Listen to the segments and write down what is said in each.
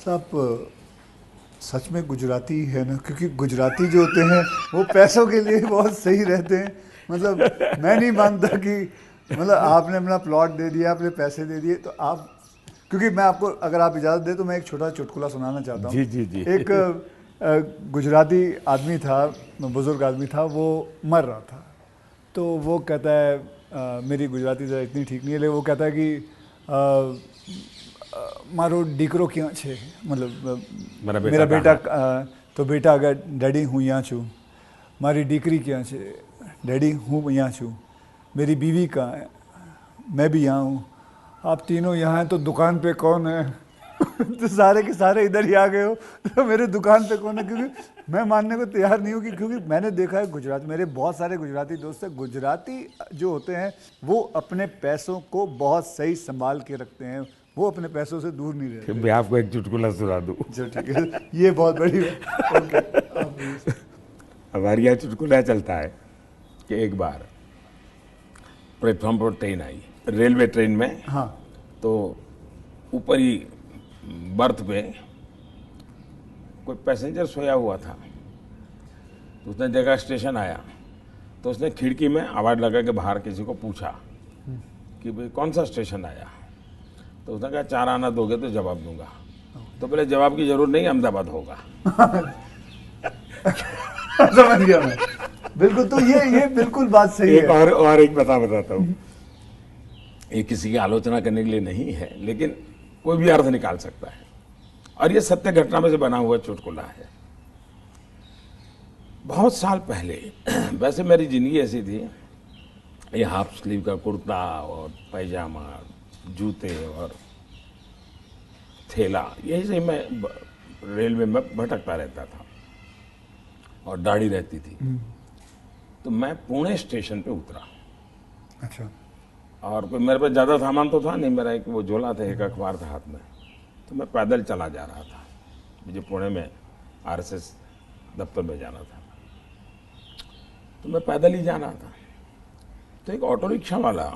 साहब सच में गुजराती है ना, क्योंकि गुजराती जो होते हैं वो पैसों के लिए बहुत सही रहते हैं। मतलब मैं नहीं मानता कि मतलब आपने अपना प्लॉट दे दिया, आपने पैसे दे दिए, तो आप, क्योंकि मैं आपको, अगर आप इजाज़त दें तो मैं एक छोटा चुटकुला सुनाना चाहता हूँ। जी जी जी। एक गुजराती आदमी था, बुज़ुर्ग आदमी था, वो मर रहा था। तो वो कहता है, मेरी गुजराती ज़रा इतनी ठीक नहीं है, लेकिन वो कहता है कि मारो દીકરો ક્યાં છે, मतलब मेरा बेटा मेरा बेटा कहाँ है? तो बेटा अगर डैडी हूँ यहाँ छूँ, मारी दीकरी क्या છે, डैडी हूँ यहाँ छूँ, मेरी बीवी कहाँ है, मैं भी यहाँ हूँ, आप तीनों यहाँ हैं तो दुकान पे कौन है? तो सारे के सारे इधर ही आ गए हो, तो मेरे दुकान पे कौन है? क्योंकि मैं मानने को तैयार नहीं हूँ कि, क्योंकि मैंने देखा है गुजरात, मेरे बहुत सारे गुजराती दोस्त हैं, गुजराती जो होते हैं वो अपने पैसों को बहुत सही संभाल के रखते हैं, वो अपने पैसों से दूर नहीं कि रहते। मैं आपको एक चुटकुला सुना दूँ। चलो ठीक है, ये बहुत बड़ी बात। ओके, आप बोलिए सर। हमारे यहाँ चुटकुला चलता है कि एक बार प्लेटफॉर्म पर ट्रेन आई, रेलवे ट्रेन में। हाँ तो ऊपर ही बर्थ पे कोई पैसेंजर सोया हुआ था। तो उसने देखा स्टेशन आया, तो उसने खिड़की में आवाज़ लगा के बाहर किसी को पूछा कि भाई कौन सा स्टेशन आया। तो उसने कहा 4 आना दोगे तो जवाब दूंगा। तो बोले जवाब की जरूरत नहीं, अहमदाबाद होगा। समझ गया मैं, बिल्कुल। तो ये बिल्कुल बात सही एक है। और एक बताता हूँ। ये किसी की आलोचना करने के लिए नहीं है, लेकिन कोई भी अर्थ निकाल सकता है, और ये सत्य घटना में से बना हुआ चुटकुला है। बहुत साल पहले, वैसे मेरी जिंदगी ऐसी थी, ये हाफ स्लीव का कुर्ता और पैजामा, जूते और थैला, यही से मैं रेलवे में भटकता रहता था, और दाढ़ी रहती थी। तो मैं पुणे स्टेशन पे उतरा, अच्छा, और कोई मेरे पास ज़्यादा सामान तो था नहीं, मेरा एक वो झोला था, एक अखबार था हाथ में। तो मैं पैदल चला जा रहा था, मुझे पुणे में आरएसएस दफ्तर में जाना था। तो मैं पैदल ही जा रहा था, तो एक ऑटो रिक्शा वाला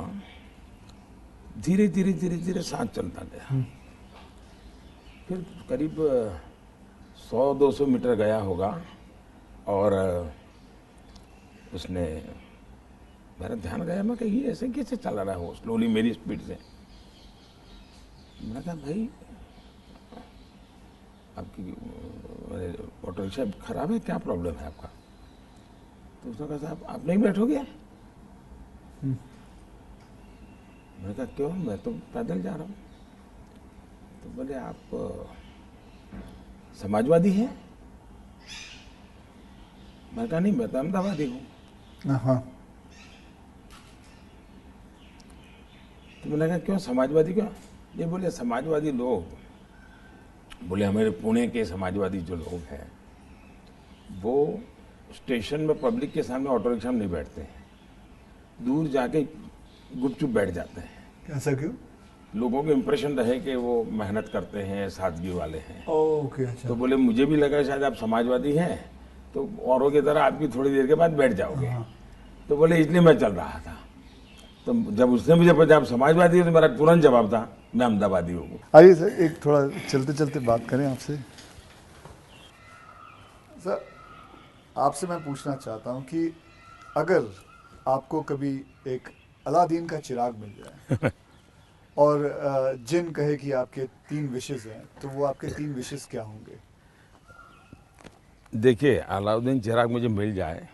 धीरे धीरे धीरे धीरे साथ चलता गया। फिर करीब 100-200 मीटर गया होगा, और उसने, मेरा ध्यान गया, मैं कहा ये ऐसे कैसे चला रहा हो स्लोली मेरी स्पीड से। मैंने कहा भाई आपकी ऑटो रिक्शा खराब है, क्या प्रॉब्लम है आपका? तो उसने कहा साहब आप नहीं बैठोगे? मैंने कहा क्यों, मैं तो पैदल जा रहा हूँ। तो बोले आप समाजवादी हैं? मैंने कहा नहीं, मैं तो अहमदाबादी हूँ। हाँ, तो मैंने कहा क्यों समाजवादी क्यों? ये बोले समाजवादी लोग, बोले हमारे पुणे के समाजवादी जो लोग हैं वो स्टेशन में पब्लिक के सामने ऑटो रिक्शा में नहीं बैठते हैं, दूर जाके गुपचुप बैठ जाते हैं। ऐसा क्यों? लोगों को इम्प्रेशन रहे कि वो मेहनत करते हैं, सादगी वाले हैं। ओके, अच्छा। तो बोले मुझे भी लगा शायद आप समाजवादी हैं, तो औरों की तरह आप भी थोड़ी देर के बाद बैठ जाओगे। तो बोले इसलिए मैं चल रहा था। तो जब उसने मुझे पूछा आप समाजवादी हो, तो मेरा तुरंत जवाब था मैं अहमदाबादी हूँ। आइए सर, एक थोड़ा चलते चलते बात करें आपसे। सर, आपसे मैं पूछना चाहता हूँ कि अगर आपको कभी एक अलादीन का चिराग मिल जाए और जिन कहे कि आपके 3 विशेस हैं, तो वो आपके 3 विशेस क्या होंगे? देखिए, अलाउद्दीन चिराग मुझे मिल जाए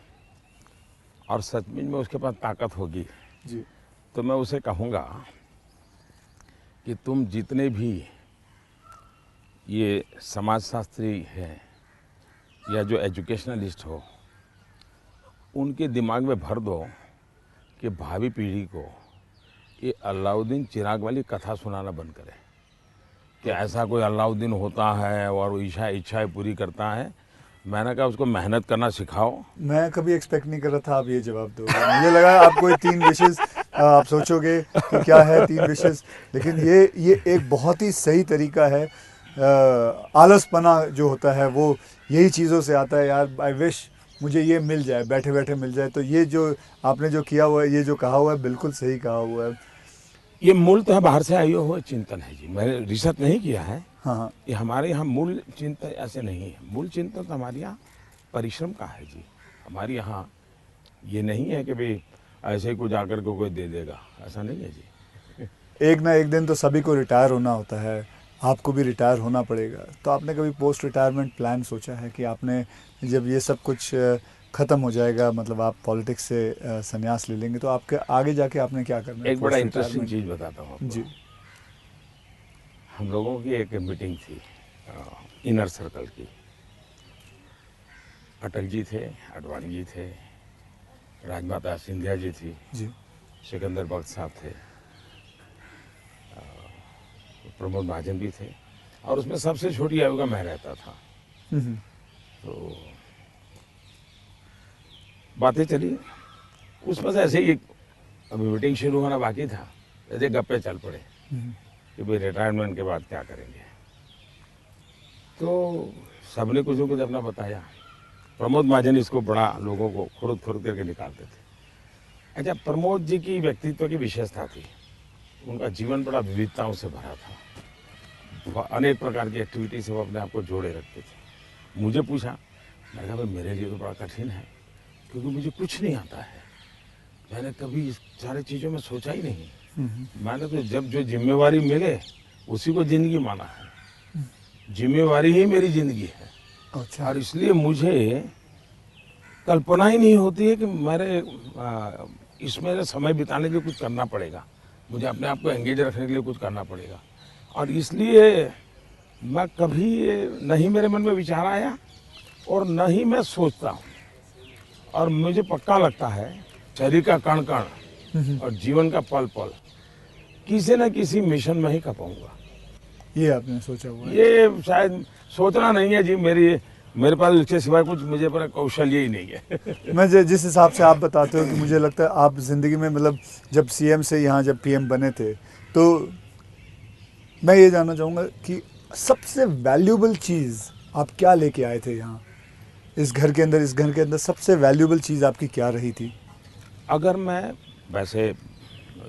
और सचमुच में उसके पास ताकत होगी, जी, तो मैं उसे कहूँगा कि तुम जितने भी ये समाजशास्त्री हैं या जो एजुकेशनलिस्ट हो, उनके दिमाग में भर दो कि भावी पीढ़ी को ये अलाउद्दीन चिराग वाली कथा सुनाना बंद करें कि ऐसा कोई अलाउद्दीन होता है और वो इच्छाएं पूरी करता है। मैंने कहा उसको मेहनत करना सिखाओ। मैं कभी एक्सपेक्ट नहीं कर रहा था आप ये जवाब दोगे। मुझे लगा आपको ये 3 विशेस आप सोचोगे कि क्या है 3 विशेस, लेकिन ये एक बहुत ही सही तरीका है। आलसपना जो होता है वो यही चीज़ों से आता है। यार आई विश मुझे ये मिल जाए, बैठे बैठे मिल जाए। तो ये जो आपने जो किया हुआ है, ये जो कहा हुआ है, बिल्कुल सही कहा हुआ है। ये मूलतः बाहर से आई हुआ चिंतन है जी, मैंने रिसर्च नहीं किया है। हाँ हाँ। ये हमारे यहाँ मूल चिंतन ऐसे नहीं है। मूल चिंतन तो हमारे यहाँ परिश्रम का है जी। हमारे यहाँ ये नहीं है कि भाई ऐसे ही कुछ आकर के कोई दे देगा, ऐसा नहीं है जी। एक ना एक दिन तो सभी को रिटायर होना होता है, आपको भी रिटायर होना पड़ेगा। तो आपने कभी पोस्ट रिटायरमेंट प्लान सोचा है कि आपने जब ये सब कुछ ख़त्म हो जाएगा, मतलब आप पॉलिटिक्स से संन्यास ले लेंगे, तो आपके आगे जाके आपने क्या करना है? एक बड़ा पोस्ट इंटरेस्टिंग रिटायरमेंट। चीज़ बताता हूँ आपको। जी हम लोगों की एक मीटिंग थी इनर सर्कल की। अटल जी थे, आडवाणी जी थे, राजमाता सिंधिया जी थी, जी। सिकंदर बख्त साहब थे, प्रमोद महाजन भी थे, और उसमें सबसे छोटी आयु का मैं रहता था। तो बातें चली, उसमें से ऐसे ही अभी मीटिंग शुरू होना बाकी था, ऐसे गप्पे चल पड़े कि भाई रिटायरमेंट के बाद क्या करेंगे। तो सबने कुछ न कुछ अपना बताया। प्रमोद महाजन इसको बड़ा लोगों को खुरुद खुरुद करके निकालते थे। अच्छा, प्रमोद जी की व्यक्तित्व की विशेषता थी, उनका जीवन बड़ा विविधताओं से भरा था। अनेक प्रकार की एक्टिविटी से वो अपने आप को जोड़े रखते थे। मुझे पूछा, मैंने कहा भाई मेरे लिए तो बड़ा कठिन है, क्योंकि मुझे कुछ नहीं आता है। मैंने कभी इस सारी चीज़ों में सोचा ही नहीं। मैंने तो जब जो जिम्मेवारी मिले उसी को जिंदगी माना है। जिम्मेवारी ही मेरी जिंदगी है। अच्छा। और इसलिए मुझे कल्पना ही नहीं होती है कि मेरे इसमें समय बिताने के लिए कुछ करना पड़ेगा, मुझे अपने आप को एंगेज रखने के लिए कुछ करना पड़ेगा। और इसलिए मैं कभी नहीं मेरे मन में विचार आया और न ही मैं सोचता हूँ। और मुझे पक्का लगता है शरीर का कण कण और जीवन का पल पल किसी न किसी मिशन में ही खपाऊंगा। ये आपने सोचा हुआ है? ये शायद सोचना नहीं है जी, मेरे पास इसके सिवाय कुछ मुझे पर कौशल्य ही नहीं है। मैं जिस हिसाब से आप बताते हो कि मुझे लगता है आप ज़िंदगी में, मतलब जब सीएम से यहाँ जब पीएम बने थे, तो मैं ये जानना चाहूँगा कि सबसे वैल्यूबल चीज़ आप क्या लेके आए थे यहाँ, इस घर के अंदर सबसे वैल्यूबल चीज़ आपकी क्या रही थी? अगर मैं, वैसे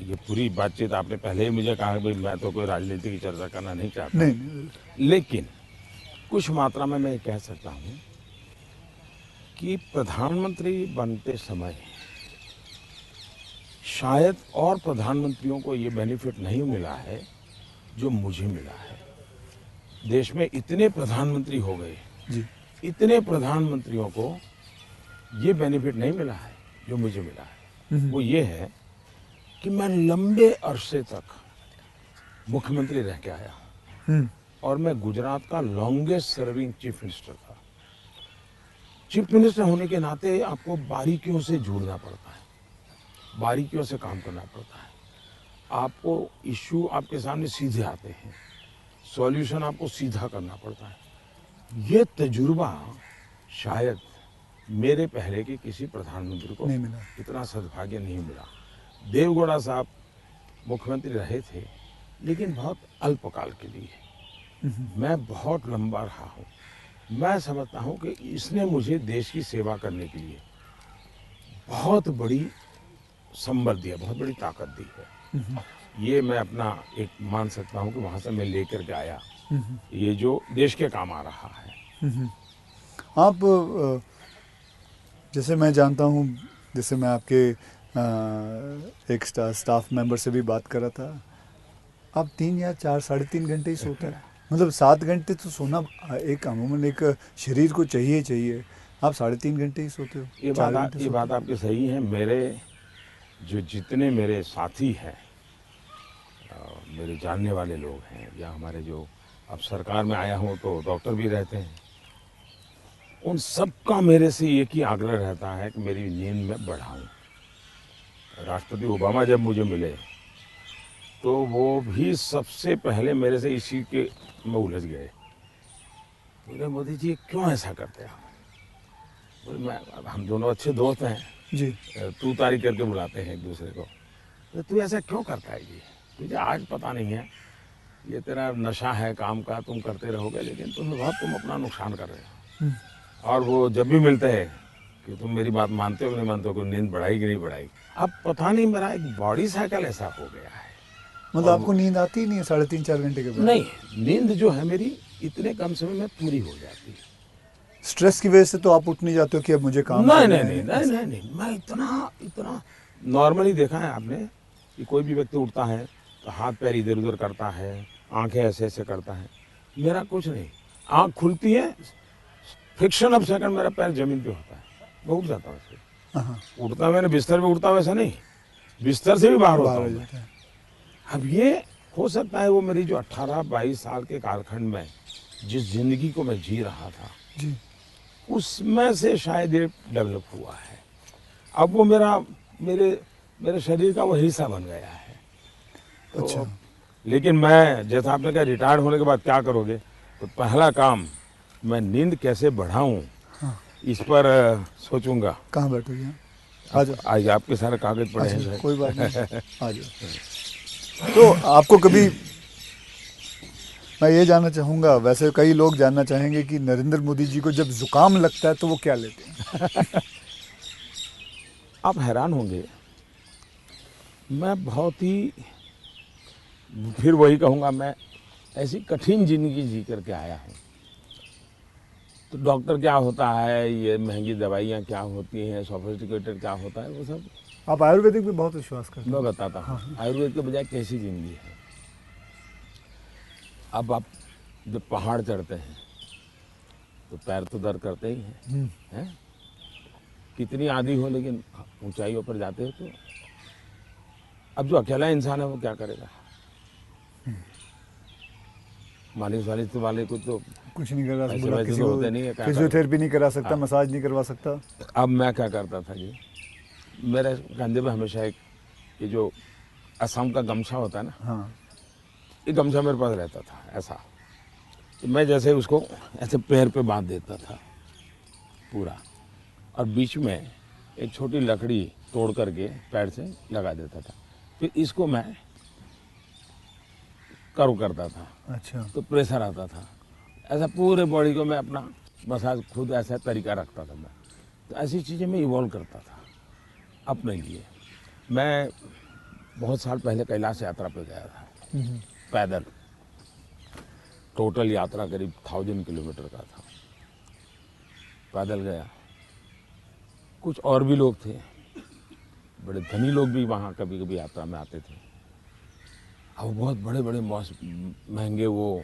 ये पूरी बातचीत आपने पहले ही मुझे कहा कि भाई मैं तो कोई राजनीति की चर्चा करना नहीं चाहता, नहीं। लेकिन कुछ मात्रा में मैं ये कह सकता हूँ कि प्रधानमंत्री बनते समय शायद और प्रधानमंत्रियों को ये बेनिफिट नहीं मिला है जो मुझे मिला है। देश में इतने प्रधानमंत्री हो गए जी। इतने प्रधानमंत्रियों को ये बेनिफिट नहीं मिला है जो मुझे मिला है। वो ये है कि मैं लंबे अरसे तक मुख्यमंत्री रह के आया हूँ और मैं गुजरात का लॉन्गेस्ट सर्विंग चीफ मिनिस्टर था। चीफ मिनिस्टर होने के नाते आपको बारीकियों से जुड़ना पड़ता है, बारीकियों से काम करना पड़ता है। आपको इश्यू आपके सामने सीधे आते हैं, सॉल्यूशन आपको सीधा करना पड़ता है। ये तजुर्बा शायद मेरे पहले के किसी प्रधानमंत्री को नहीं मिला। इतना सद्भाग्य नहीं मिला। देवगौड़ा साहब मुख्यमंत्री रहे थे, लेकिन बहुत अल्पकाल के लिए। मैं बहुत लंबा रहा हूँ। मैं समझता हूँ कि इसने मुझे देश की सेवा करने के लिए बहुत बड़ी संबल दिया, बहुत बड़ी ताकत दी है। ये मैं अपना एक मान सकता हूँ कि वहाँ से मैं लेकर के आया, ये जो देश के काम आ रहा है। आप जैसे मैं जानता हूँ, जैसे मैं आपके एक स्टाफ मेंबर से भी बात कर रहा था, आप 3 या 4 साढ़े 3 घंटे ही सोते हैं। मतलब 7 घंटे तो सोना एक अमूमन एक शरीर को चाहिए। आप 3.5 घंटे ही सोते हो? ये बात आपकी सही है। मेरे जो जितने मेरे साथी हैं, मेरे जानने वाले लोग हैं, या हमारे जो, अब सरकार में आया हूँ तो डॉक्टर भी रहते हैं, उन सबका मेरे से एक ही आग्रह रहता है कि मेरी नींद में बढ़ाऊं। राष्ट्रपति ओबामा जब मुझे मिले तो वो भी सबसे पहले मेरे से इसी के में उलझ गए। बोले मोदी जी क्यों ऐसा करते हैं? बोले हम दोनों अच्छे दोस्त हैं जी। तू तारी करके बुलाते हैं एक दूसरे को। तो तू ऐसा क्यों करता है जी? तुझे आज पता नहीं है, ये तेरा नशा है काम का, तुम करते रहोगे, लेकिन तुम अपना नुकसान कर रहे हो। और वो जब भी मिलते हैं कि तुम मेरी बात मानते हो कि नहीं मानते हो, कि नींद बढ़ाई कि नहीं बढ़ाई। अब पता नहीं मेरा एक बॉडी साइकिल ऐसा हो गया है मतलब आपको नींद आती ही नहीं है 3.5-4 घंटे के बाद? नहीं, नींद जो है मेरी इतने कम समय में पूरी हो जाती है। स्ट्रेस की वजह से तो आप उठ नहीं जाते हो कि अब मुझे काम नहीं करना नहीं है? नहीं नहीं नहीं नहीं, मैं इतना इतना नॉर्मली देखा है आपने कि कोई भी व्यक्ति उठता है तो हाथ पैर इधर उधर करता है, आंखें ऐसे ऐसे करता है। मेरा कुछ नहीं, आंख खुलती है, फ्रिक्शन ऑफ सेकंड मेरा पैर जमीन पे होता है, मैं उठ जाता हूँ उससे। हाँ, उठता मैंने बिस्तर पे उठता वैसा नहीं, बिस्तर से भी बाहर होता बाहर हो हूँ मैं। जाता है। अब ये हो सकता है वो मेरी जो 18-22 साल के कालखंड में जिस जिंदगी को मैं जी रहा था जी। उसमें से शायद ये डेवलप हुआ है। अब वो मेरे शरीर का वो हिस्सा बन गया है। तो अच्छा। लेकिन मैं, जैसा आपने कहा रिटायर्ड होने के बाद क्या करोगे, तो पहला काम मैं नींद कैसे बढ़ाऊं हाँ। इस पर सोचूंगा। कहाँ बैठोगे आप? आ जाओ। आज आपके सारे कागज पड़े हैं अच्छा, शायद। कोई बात नहीं, आ जाओ। तो आपको कभी, मैं ये जानना चाहूँगा, वैसे कई लोग जानना चाहेंगे कि नरेंद्र मोदी जी को जब जुकाम लगता है तो वो क्या लेते हैं? आप हैरान होंगे, मैं बहुत ही, फिर वही कहूँगा, मैं ऐसी कठिन जिंदगी जी करके आया हूँ। तो डॉक्टर क्या होता है, ये महंगी दवाइयाँ क्या होती हैं, सोफिस्टिकेटेड क्या होता है, वो सब आप आयुर्वेदिक पे बहुत विश्वास करते मैं हैं? बताता हूँ। आयुर्वेद के बजाय कैसी जिंदगी है। अब आप जब पहाड़ चढ़ते हैं तो पैर तो दर्द करते ही हैं, कितनी आदि हो, लेकिन ऊंचाइयों पर जाते हो तो अब जो अकेला इंसान है वो क्या करेगा। मालिश वालिश वाले को तो कुछ नहीं कर रहा, ऐसे बोला वैसे किसी तो को होते नहीं है, क्या फिजियोथेरेपी नहीं करा सकता, हाँ। मसाज नहीं करवा सकता? अब मैं क्या करता था जी, मेरे कंधे पे हमेशा एक ये जो असम का गमछा होता है ना, हाँ। ये गमछा मेरे पास रहता था ऐसा। तो मैं जैसे उसको ऐसे पैर पे बांध देता था पूरा, और बीच में एक छोटी लकड़ी तोड़ करके पैर से लगा देता था। फिर इसको मैं कर्व करता था अच्छा। तो प्रेशर आता था। ऐसा पूरे बॉडी को मैं अपना मसाज खुद ऐसा तरीका रखता था मैं। तो ऐसी चीज़ें मैं इवॉल्व करता था अपने लिए। मैं बहुत साल पहले कैलाश यात्रा पे गया था पैदल। टोटल यात्रा करीब 1000 किलोमीटर का था, पैदल गया। कुछ और भी लोग थे, बड़े धनी लोग भी वहाँ कभी कभी यात्रा में आते थे। अब बहुत बड़े बड़े महंगे वो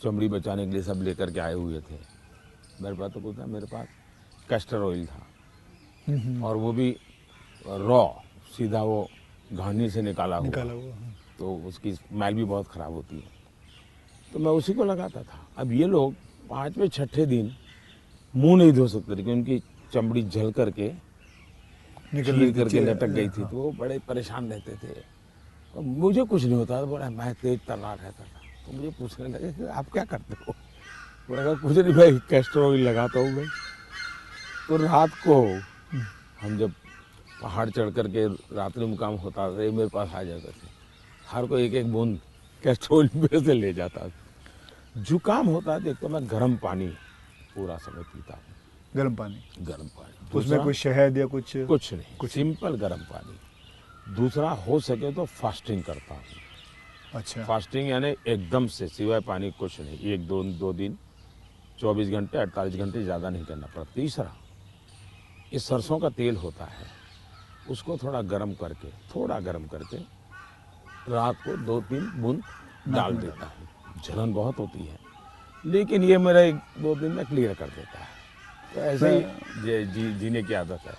चमड़ी बचाने के लिए सब लेकर के आए हुए थे। मेरे पास तो कुछ था, मेरे पास कैस्टर ऑयल था, और वो भी रॉ, सीधा वो घानी से निकाला हुआ। हाँ। तो उसकी स्मेल भी बहुत ख़राब होती है, तो मैं उसी को लगाता था। अब ये लोग 5वें 6ठे दिन मुंह नहीं धो सकते थे, क्योंकि उनकी चमड़ी जल करके छील करके लटक गई थी। तो वो बड़े परेशान रहते थे, और मुझे कुछ नहीं होता था। बड़ा मैं तेज तर्रार रहता था। तो मुझे पूछने लगे कि आप क्या करते हो? मैंने कहा कुछ नहीं भाई, कैस्टर ऑयल लगाता हूँ मैं। तो रात को हम जब पहाड़ चढ़ करके रात्रि मुकाम होता था, ये मेरे पास आ जाते थे। हर को एक एक बूंद कैस्टर ऑयल मेरे से ले जाता था। जुकाम होता है तो मैं गर्म पानी पूरा समय पीता हूँ। गर्म पानी? गर्म पानी, उसमें कुछ शहद या कुछ नहीं, कुछ सिंपल गर्म पानी। दूसरा, हो सके तो फास्टिंग करता हूँ। अच्छा। फास्टिंग यानी एकदम से सिवाय पानी कुछ नहीं, 1-2 दिन 24 घंटे 48 घंटे, ज़्यादा नहीं करना पड़ता। तीसरा, ये सरसों का तेल होता है, उसको थोड़ा गर्म करके रात को 2-3 बूंद डाल देता हूँ। जलन बहुत होती है, लेकिन ये मेरा 1-2 दिन में क्लियर कर देता है। तो ऐसे ही जीने की आदत है।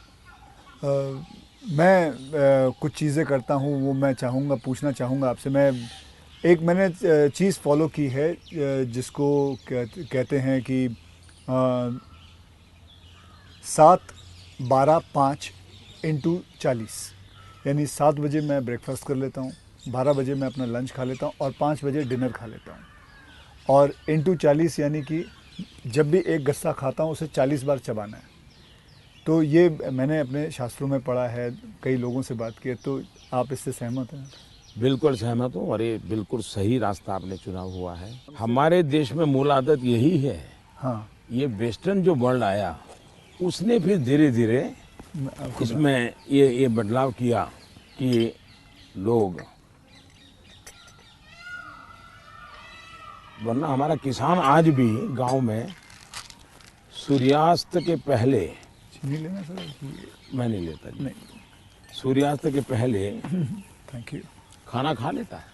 मैं कुछ चीज़ें करता हूँ, वो मैं पूछना चाहूँगा आपसे। मैंने चीज़ फॉलो की है, जिसको कहते हैं कि 7-12-5 × 40, यानी 7 बजे मैं ब्रेकफास्ट कर लेता हूँ, 12 बजे मैं अपना लंच खा लेता हूँ, और 5 बजे डिनर खा लेता हूँ। और × 40 यानी कि जब भी एक गस्सा खाता हूँ उसे 40 बार चबाना है। तो ये मैंने अपने शास्त्रों में पढ़ा है, कई लोगों से बात की है। तो आप इससे सहमत हैं? बिल्कुल सहमत हूँ, और ये बिल्कुल सही रास्ता आपने चुना हुआ है। हमारे देश में मूल आदत यही है। हाँ। ये वेस्टर्न जो वर्ल्ड आया, उसने फिर धीरे धीरे इसमें ये बदलाव किया कि लोग वरना हमारा किसान आज भी गांव में सूर्यास्त के पहले, चीनी लेना सर? मैं नहीं लेता जी, नहीं, सूर्यास्त के पहले थैंक यू। खाना खा लेता है।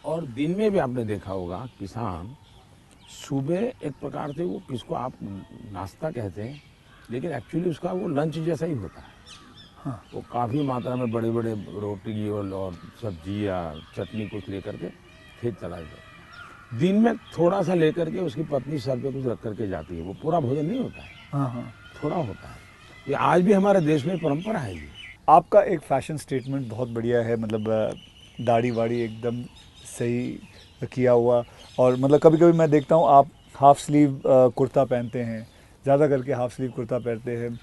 और दिन में भी आपने देखा होगा किसान सुबह एक प्रकार से, वो किसको आप नाश्ता कहते हैं, लेकिन एक्चुअली उसका वो लंच जैसा ही होता है। हाँ। वो काफ़ी मात्रा में बड़े बड़े रोटी और सब्जी या चटनी कुछ लेकर के खेत चला जाता है। दिन में थोड़ा सा लेकर के उसकी पत्नी सर पे कुछ रख करके जाती है। वो पूरा भोजन नहीं होता है, हाँ हाँ। थोड़ा होता है। ये आज भी हमारे देश में परंपरा है ये। आपका एक फैशन स्टेटमेंट बहुत बढ़िया है, मतलब दाढ़ी वाड़ी एकदम सही किया हुआ। और मतलब कभी कभी मैं देखता हूँ आप हाफ स्लीव कुर्ता पहनते हैं, ज़्यादा करके हाफ स्लीव कुर्ता पहनते हैं।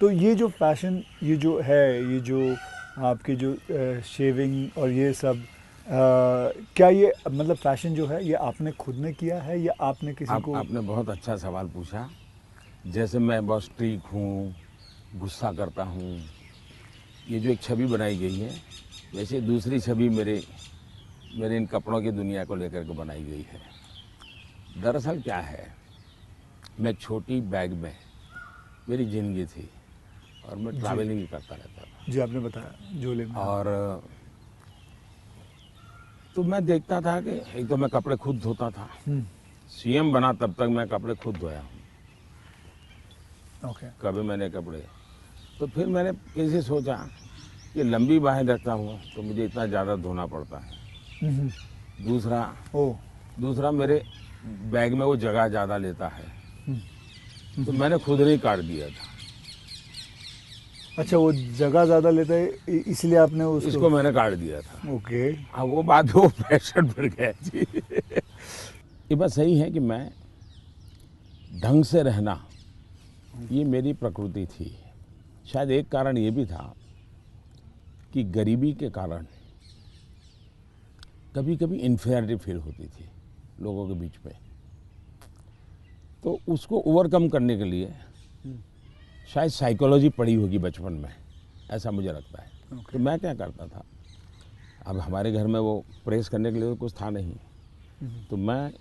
तो ये जो फैशन, ये जो है, ये जो आपकी जो शेविंग और ये सब, क्या ये मतलब फैशन जो है ये आपने खुद ने किया है या आपने किसी को? आपने बहुत अच्छा सवाल पूछा। जैसे मैं बहुत स्ट्रीक हूँ, गुस्सा करता हूँ, ये जो एक छवि बनाई गई है, वैसे दूसरी छवि मेरे इन कपड़ों की दुनिया को लेकर के बनाई गई है। दरअसल क्या है, मैं छोटी बैग में मेरी ज़िंदगी थी और मैं ट्रैवलिंग करता रहता था। जी, आपने बताया झोले में। और तो मैं देखता था कि एक तो मैं कपड़े खुद धोता था। सीएम बना तब तक मैं कपड़े खुद धोया हूँ। ओके। कभी मैंने कपड़े, तो फिर मैंने कैसे सोचा कि लंबी बाहें रखता हूँ तो मुझे इतना ज़्यादा धोना पड़ता है। दूसरा मेरे बैग में वो जगह ज़्यादा लेता है, तो मैंने खुद नहीं काट दिया था। अच्छा, वो जगह ज़्यादा लेता है इसलिए आपने इसको मैंने काट दिया था। ओके। अब वो बात वो फैशन बढ़ गया जी। ये बात सही है कि मैं ढंग से रहना, ये मेरी प्रकृति थी। शायद एक कारण ये भी था कि गरीबी के कारण कभी कभी इन्फीरियरिटी फील होती थी लोगों के बीच में। तो उसको ओवरकम करने के लिए शायद साइकोलॉजी पढ़ी होगी बचपन में, ऐसा मुझे लगता है। तो मैं क्या करता था, अब हमारे घर में वो प्रेस करने के लिए तो कुछ था नहीं, तो मैं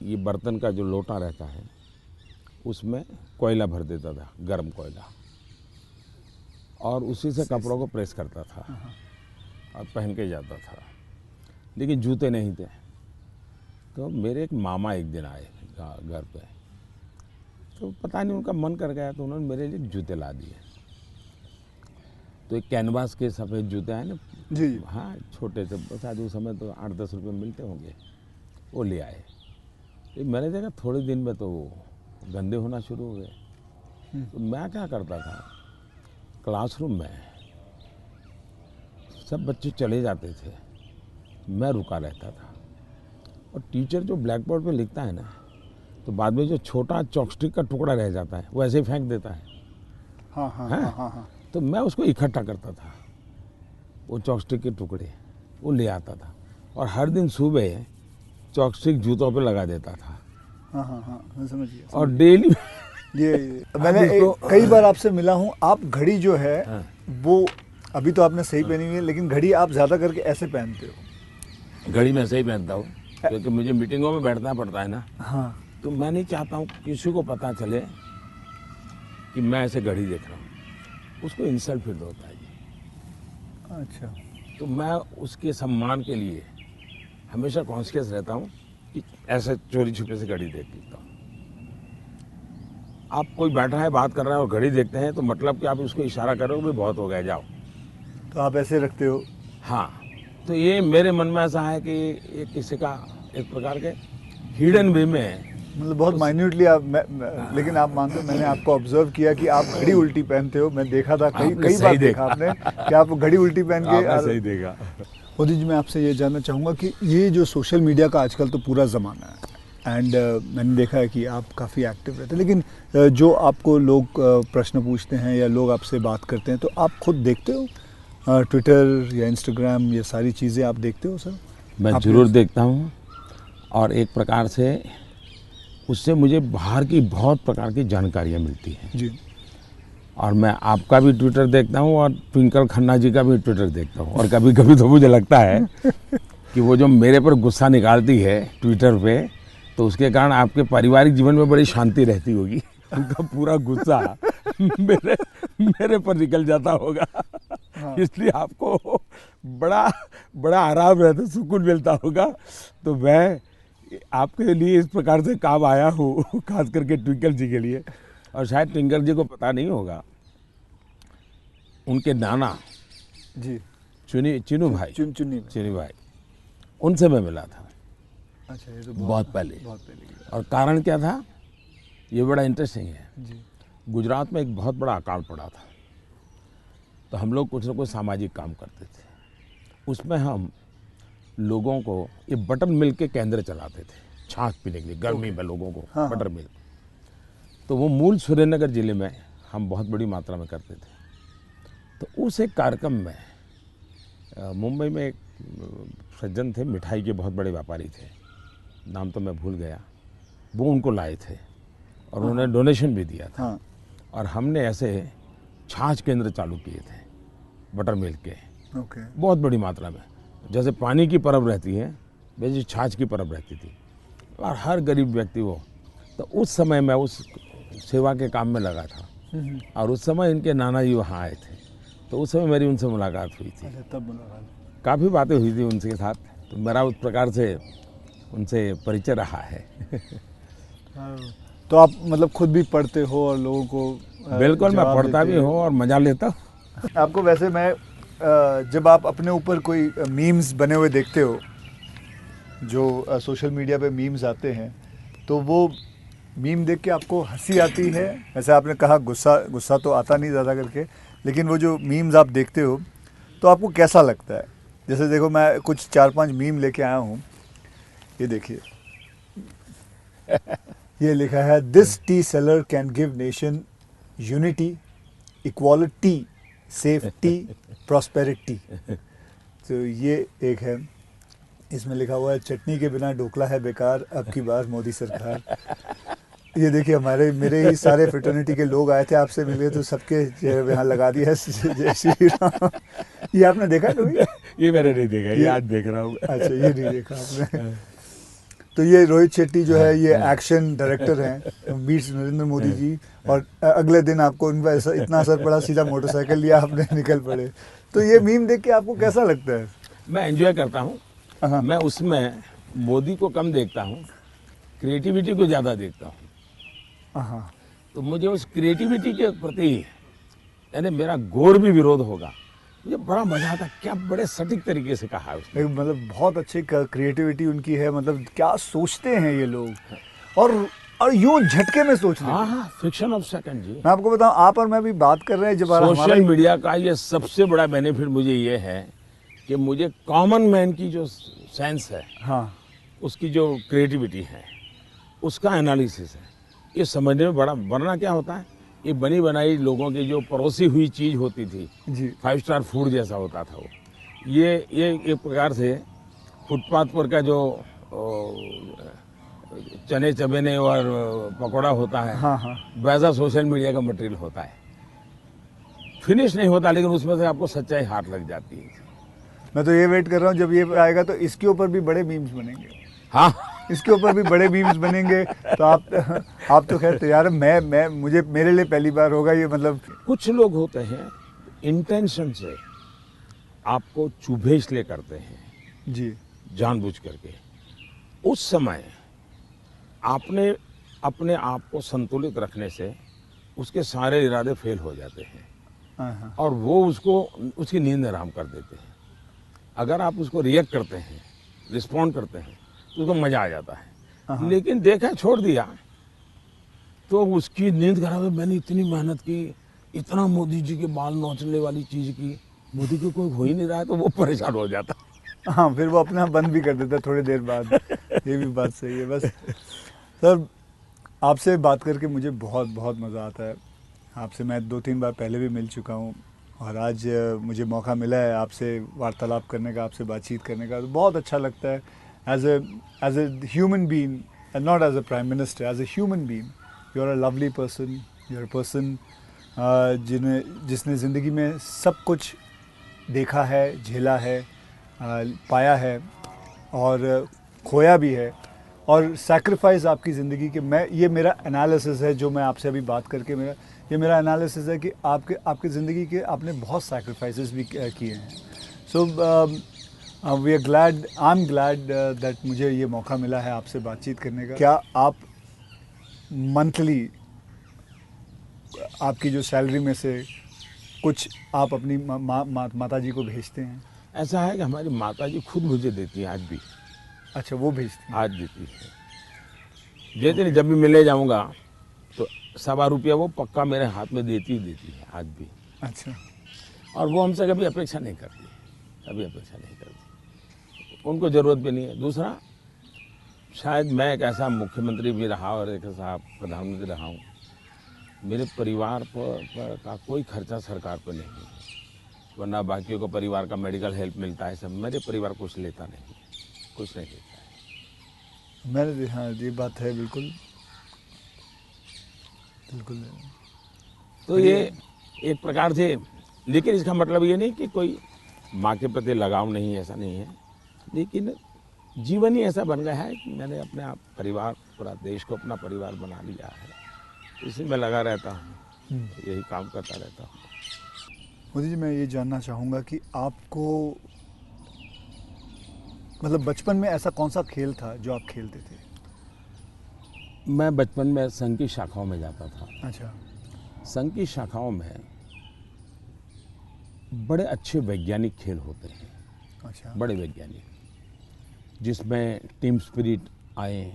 ये बर्तन का जो लोटा रहता है उसमें कोयला भर देता था, गर्म कोयला, और उसी से कपड़ों को प्रेस करता था और पहन के जाता था। लेकिन जूते नहीं थे। तो मेरे एक मामा एक दिन आए घर पे, तो पता नहीं उनका मन कर गया तो उन्होंने मेरे लिए जूते ला दिए। तो एक कैनवास के सफ़ेद जूते हैं ना जी, हाँ, छोटे से, शायद उस समय तो 8-10 रुपये मिलते होंगे, वो ले आए। तो मैंने देखा थोड़े दिन में तो वो गंदे होना शुरू हो गए। तो मैं क्या करता था, क्लासरूम में सब बच्चे चले जाते थे, मैं रुका रहता था, और टीचर जो ब्लैक बोर्ड पे लिखता है ना, तो बाद में जो छोटा चॉपस्टिक का टुकड़ा रह जाता है वो ऐसे ही फेंक देता है। हाँ हाँ हाँ हाँ हाँ। तो मैं उसको इकट्ठा करता था, वो चॉपस्टिक के टुकड़े वो ले आता था, और हर दिन सुबह चॉपस्टिक जूतों पे लगा देता था। हाँ हाँ हाँ, मैं समझ गया। और डेली ये मैंने कई बार आपसे मिला हूँ, आप घड़ी जो है वो अभी तो आपने सही पहनी हुई है, लेकिन घड़ी आप ज़्यादा करके ऐसे पहनते हो। घड़ी मैं सही पहनता हूँ क्योंकि मुझे मीटिंगों में बैठना पड़ता है ना। हाँ। तो मैं नहीं चाहता हूँ किसी को पता चले कि मैं ऐसे घड़ी देख रहा हूँ, उसको इंसल्ट फील होता है जी। अच्छा। तो मैं उसके सम्मान के लिए हमेशा कॉन्शियस रहता हूँ कि ऐसे चोरी छुपे से घड़ी देख लेता हूँ। आप कोई बैठा है बात कर रहा है और घड़ी देखते हैं तो मतलब कि आप उसको इशारा करो भी बहुत हो गया, जाओ। तो आप ऐसे रखते हो? हाँ, तो ये मेरे मन में ऐसा है कि ये किसी का एक प्रकार के हिडन वे में, मतलब बहुत माइन्यूटली आप लेकिन आप मानते हो, मैंने आपको ऑब्जर्व किया कि आप घड़ी उल्टी पहनते हो। मैं देखा था कई बार देखा आपने कि आप घड़ी उल्टी पहन के। आपने सही देखा। मोदी जी, मैं आपसे ये जानना चाहूँगा कि ये जो सोशल मीडिया का आजकल तो पूरा ज़माना है, एंड मैंने देखा है कि आप काफ़ी एक्टिव रहते हैं, लेकिन जो आपको लोग प्रश्न पूछते हैं या लोग आपसे बात करते हैं, तो आप खुद देखते हो ट्विटर या इंस्टाग्राम, ये सारी चीज़ें आप देखते हो सर? मैं ज़रूर देखता हूँ, और एक प्रकार से उससे मुझे बाहर की बहुत प्रकार की जानकारियाँ मिलती हैं जी। और मैं आपका भी ट्विटर देखता हूँ और ट्विंकल खन्ना जी का भी ट्विटर देखता हूँ, और कभी कभी तो मुझे लगता है कि वो जो मेरे पर गुस्सा निकालती है ट्विटर पे, तो उसके कारण आपके पारिवारिक जीवन में बड़ी शांति रहती होगी। उनका पूरा गुस्सा मेरे मेरे पर निकल जाता होगा। हाँ। इसलिए आपको बड़ा बड़ा आराम रहता, सुकून मिलता होगा। तो मैं आपके लिए इस प्रकार से काम आया हूँ, खास करके ट्विंकल जी के लिए। और शायद ट्विंकल जी को पता नहीं होगा, उनके नाना जी। चिनू भाई, चुन्नी में। चिनू भाई, उनसे मैं मिला था अच्छा, ये तो बहुत पहले। बहुत पहले की बात। और कारण क्या था, ये बड़ा इंटरेस्टिंग है। जी। गुजरात में एक बहुत बड़ा अकाल पड़ा था, तो हम लोग कुछ न कुछ सामाजिक काम करते थे। उसमें हम लोगों को ये बटर मिल्क के केंद्र चलाते थे, छाछ पीने के लिए गर्मी में लोगों को। हाँ, बटर मिल्क, तो वो मूल सुरेंद्रनगर जिले में हम बहुत बड़ी मात्रा में करते थे। तो उस एक कार्यक्रम में मुंबई में एक सज्जन थे, मिठाई के बहुत बड़े व्यापारी थे, नाम तो मैं भूल गया, वो उनको लाए थे और उन्होंने डोनेशन भी दिया था। हाँ। और हमने ऐसे छाछ केंद्र चालू किए थे बटर मिल्क के, ओके। बहुत बड़ी मात्रा में। जैसे पानी की परब रहती है, वैसे छाछ की परब रहती थी, और हर गरीब व्यक्ति वो। तो उस समय मैं उस सेवा के काम में लगा था, और उस समय इनके नाना जी वहाँ आए थे, तो उस समय मेरी उनसे मुलाकात हुई थी। अच्छा, तब मुलाकात। काफ़ी बातें हुई थी उनके साथ, तो मेरा उस प्रकार से उनसे परिचय रहा है। हाँ, तो आप मतलब खुद भी पढ़ते हो और लोगों को बिल्कुल, मैं जवाब पढ़ता देते भी हो। हूँ और मज़ा लेता हूँ। आपको वैसे मैं जब आप अपने ऊपर कोई मीम्स बने हुए देखते हो, जो सोशल मीडिया पे मीम्स आते हैं, तो वो मीम देख के आपको हंसी आती है? वैसे आपने कहा गुस्सा तो आता नहीं ज़्यादा करके, लेकिन वो जो मीम्स आप देखते हो तो आपको कैसा लगता है? जैसे देखो, मैं कुछ 4-5 मीम लेके आया हूँ, ये देखिए। ये लिखा है, this T seller can give nation unity, equality, safety, prosperity. तो ये एक है। इसमें लिखा हुआ है, चटनी के बिना ढोकला है बेकार, अब की बार मोदी सरकार। ये देखिए, मेरे ही सारे फ्रेटर्निटी के लोग आए थे आपसे मिले, तो सबके चेहरे पे यहाँ लगा दिया है जय श्री राम। ये आपने देखा कभी? ये मैंने नहीं देखा, ये ये- आज देख रहा हूँ। अच्छा, ये नहीं देखा आपने। तो ये रोहित शेट्टी जो है, ये एक्शन डायरेक्टर हैं, मीट्स नरेंद्र मोदी जी, और अगले दिन आपको उन पर इतना असर पड़ा, सीधा मोटरसाइकिल लिया आपने, निकल पड़े। तो ये मीम देख के आपको कैसा लगता है? मैं एंजॉय करता हूँ। हाँ। मैं उसमें मोदी को कम देखता हूँ, क्रिएटिविटी को ज़्यादा देखता हूँ। हाँ। तो मुझे उस क्रिएटिविटी के प्रति, यानी मेरा घोर भी विरोध होगा, मुझे बड़ा मजा आता। क्या बड़े सटीक तरीके से कहा है उसने। एक मतलब बहुत अच्छी क्रिएटिविटी उनकी है, मतलब क्या सोचते हैं ये लोग, और यूं झटके में सोच लेते हैं। हाँ, फ्रिक्शन ऑफ सेकंड जी। मैं आपको बताऊं, आप और मैं भी बात कर रहे हैं, जब हमारा सोशल मीडिया का ये सबसे बड़ा बेनिफिट मुझे ये है कि मुझे कॉमन मैन की जो सेंस है, हाँ, उसकी जो क्रिएटिविटी है, उसका एनालिसिस है, ये समझने में बड़ा। वरना क्या होता है, ये बनी बनाई लोगों की जो परोसी हुई चीज़ होती थी, जी। 5 स्टार फूड जैसा होता था वो, ये एक प्रकार से फुटपाथ पर का जो चने चबेने और पकौड़ा होता है, हाँ, हाँ। वैसा सोशल मीडिया का मटेरियल होता है। फिनिश नहीं होता, लेकिन उसमें से आपको सच्चाई हाथ लग जाती है। मैं तो ये वेट कर रहा हूँ, जब ये आएगा तो इसके ऊपर भी बड़े मीम्स बनेंगे। हाँ, इसके ऊपर भी बड़े मीम्स बनेंगे। तो आप तो खैर तैयार है। मेरे लिए पहली बार होगा ये, मतलब। कुछ लोग होते हैं इंटेंशन से आपको चुभे इसलिए करते हैं, जी। जानबूझ करके। उस समय आपने अपने आप को संतुलित रखने से उसके सारे इरादे फेल हो जाते हैं, हाँ, हाँ। और वो उसकी नींद हराम कर देते हैं। अगर आप उसको रिएक्ट करते हैं, रिस्पॉन्ड करते हैं, तो उसको मजा आ जाता है। लेकिन देखा छोड़ दिया तो उसकी नींद खराब है। मैंने इतनी मेहनत की, इतना मोदी जी के बाल नोचने वाली चीज की, मोदी को कोई हो ही नहीं रहा है, तो वो परेशान हो जाता। हाँ, फिर वो अपने आप बंद भी कर देता है थोड़ी देर बाद। ये भी बात सही है। बस सर, आपसे बात करके मुझे बहुत बहुत मज़ा आता है। आपसे मैं 2-3 बार पहले भी मिल चुका हूँ, और आज मुझे मौका मिला है आपसे वार्तालाप करने का, आपसे बातचीत करने का, तो बहुत अच्छा लगता है। As a human being, and not as a prime minister, as a human being, you are a lovely person. You are a person जिसने ज़िंदगी में सब कुछ देखा है, झेला है, पाया है, और खोया भी है, और सैक्रिफाइस आपकी ज़िंदगी के, मैं ये मेरा एनालिसिस है जो मैं आपसे अभी बात करके मेरा एनालिसिस है कि आपकी ज़िंदगी के आपने बहुत सैक्रिफाइसेस भी किए हैं. So we are glad, I am glad that मुझे ये मौका मिला है आपसे बातचीत करने का. क्या आप मंथली आपकी जो सैलरी में से कुछ आप अपनी माता जी को भेजते हैं? ऐसा है कि हमारी माता जी खुद मुझे देती हैं आज भी, अच्छा, वो भेजती हैं. आज देती है, देती नहीं, जब भी मिलने जाऊंगा तो ₹1.25 वो पक्का मेरे हाथ में देती ही देती है आज भी. अच्छा. और वो हमसे कभी अपेक्षा नहीं करती, कभी अपेक्षा नहीं करती, उनको ज़रूरत भी नहीं है. दूसरा, शायद मैं एक ऐसा मुख्यमंत्री भी रहा और एक ऐसा प्रधानमंत्री रहा हूँ, मेरे परिवार पर का कोई खर्चा सरकार पर नहीं है, वरना बाकियों को परिवार का मेडिकल हेल्प मिलता है सब, मेरे परिवार कुछ लेता नहीं, कुछ नहीं लेता है. मैंने, हाँ ये बात है, बिल्कुल बिल्कुल. तो ये एक प्रकार से, लेकिन इसका मतलब ये नहीं कि कोई माँ के प्रति लगाव नहीं है, ऐसा नहीं है, लेकिन जीवन ही ऐसा बन गया है कि मैंने अपने आप परिवार, पूरा देश को अपना परिवार बना लिया है, इसी में लगा रहता हूँ, यही काम करता रहता हूँ. मोदी जी, मैं ये जानना चाहूँगा कि आपको मतलब बचपन में ऐसा कौन सा खेल था जो आप खेलते थे? मैं बचपन में संघ की शाखाओं में जाता था. अच्छा. संघ की शाखाओं में बड़े अच्छे वैज्ञानिक खेल होते हैं. अच्छा. बड़े वैज्ञानिक, जिसमें टीम स्पिरिट आए,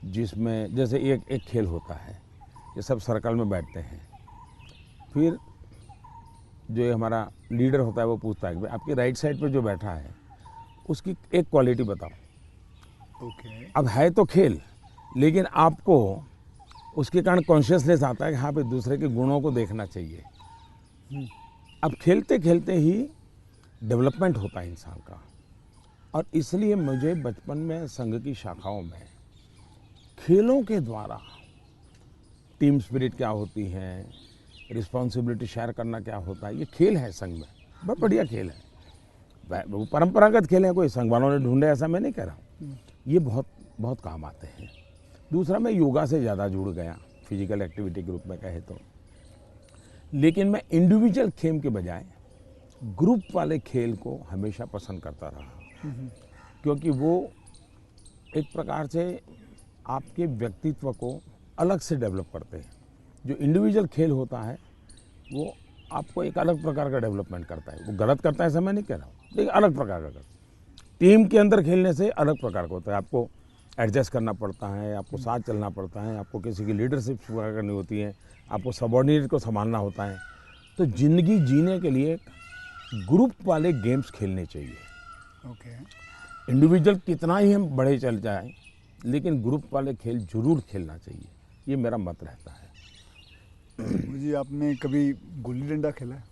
जिसमें जैसे एक खेल होता है, ये सब सर्कल में बैठते हैं, फिर जो ये हमारा लीडर होता है वो पूछता है कि आपकी राइट साइड पे जो बैठा है उसकी एक क्वालिटी बताओ. ओके. अब है तो खेल, लेकिन आपको उसके कारण कॉन्शियसनेस आता है कि हाँ भाई दूसरे के गुणों को देखना चाहिए. अब खेलते खेलते ही डेवलपमेंट होता है इंसान का, और इसलिए मुझे बचपन में संघ की शाखाओं में खेलों के द्वारा टीम स्पिरिट क्या होती है, रिस्पॉन्सिबिलिटी शेयर करना क्या होता है, ये खेल है संघ में, बहुत बढ़िया खेल है. वो परंपरागत खेल है, कोई संघ वालों ने ढूंढे ऐसा मैं नहीं कह रहा हूँ, ये बहुत बहुत काम आते हैं. दूसरा, मैं योगा से ज़्यादा जुड़ गया, फिजिकल एक्टिविटी के रूप में कहे तो, लेकिन मैं इंडिविजुअल खेल के बजाय ग्रुप वाले खेल को हमेशा पसंद करता रहा, क्योंकि वो एक प्रकार से आपके व्यक्तित्व को अलग से डेवलप करते हैं. जो इंडिविजुअल खेल होता है वो आपको एक अलग प्रकार का डेवलपमेंट करता है. वो गलत करता है ऐसा मैं नहीं कह रहा हूँ, लेकिन अलग प्रकार का करता है. टीम के अंदर खेलने से अलग प्रकार का होता है, आपको एडजस्ट करना पड़ता है, आपको साथ चलना पड़ता है, आपको किसी की लीडरशिप करनी होती है, आपको सबॉर्डिनेट को संभालना होता है. तो ज़िंदगी जीने के लिए ग्रुप वाले गेम्स खेलने चाहिए. ओके. इंडिविजुअल कितना ही हम बढ़े चल जाएं, लेकिन ग्रुप वाले खेल जरूर खेलना चाहिए, ये मेरा मत रहता है. मुझे, आपने कभी गुल्ली डंडा खेला है?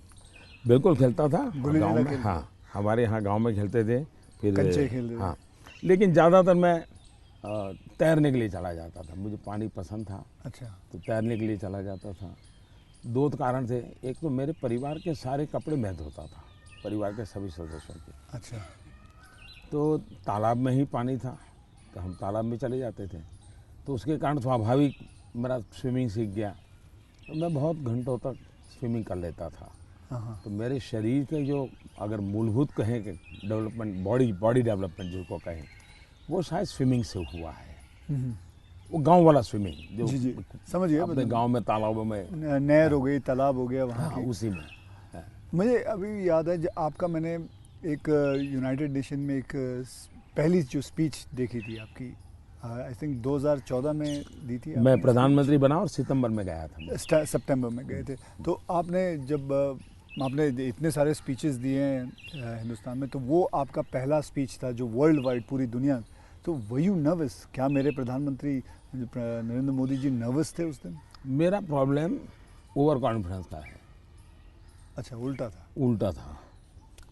बिल्कुल खेलता था गुल्ली गाँव डंडा में. खेलते? हाँ, हमारे यहाँ गांव में खेलते थे. फिर कंचे खेलते थे? हाँ, लेकिन ज़्यादातर मैं तैरने के लिए चला जाता था, मुझे पानी पसंद था. अच्छा. तो तैरने के लिए चला जाता था. दो कारण थे, एक तो मेरे परिवार के सारे कपड़े मैं धोता था, परिवार के सभी सदस्यों के. अच्छा. तो तालाब में ही पानी था, तो हम तालाब में चले जाते थे, तो उसके कारण स्वाभाविक मेरा स्विमिंग सीख गया, तो मैं बहुत घंटों तक स्विमिंग कर लेता था. हाँ. तो मेरे शरीर के जो अगर मूलभूत कहें कि डेवलपमेंट, बॉडी डेवलपमेंट जिसको कहें, वो शायद स्विमिंग से हुआ है. वो गांव वाला स्विमिंग जो जी जी, समझ गया. अपने गांव में तालाबों में, नहर हो गई, तालाब हो गया वहाँ हाँ, की. उसी में. मुझे अभी याद है आपका, मैंने एक यूनाइटेड नेशन में एक पहली जो स्पीच देखी थी आपकी, आई थिंक 2014 में दी थी. मैं प्रधानमंत्री बना और सितंबर में गया था. सितंबर में गए थे. तो आपने जब आपने इतने सारे स्पीचेस दिए हैं हिंदुस्तान में, तो वो आपका पहला स्पीच था जो वर्ल्ड वाइड, पूरी दुनिया. तो वर यू नर्वस? क्या मेरे प्रधानमंत्री नरेंद्र मोदी जी नर्वस थे उस दिन? मेरा प्रॉब्लम ओवर कॉन्फिडेंस का है. अच्छा, उल्टा था? उल्टा था.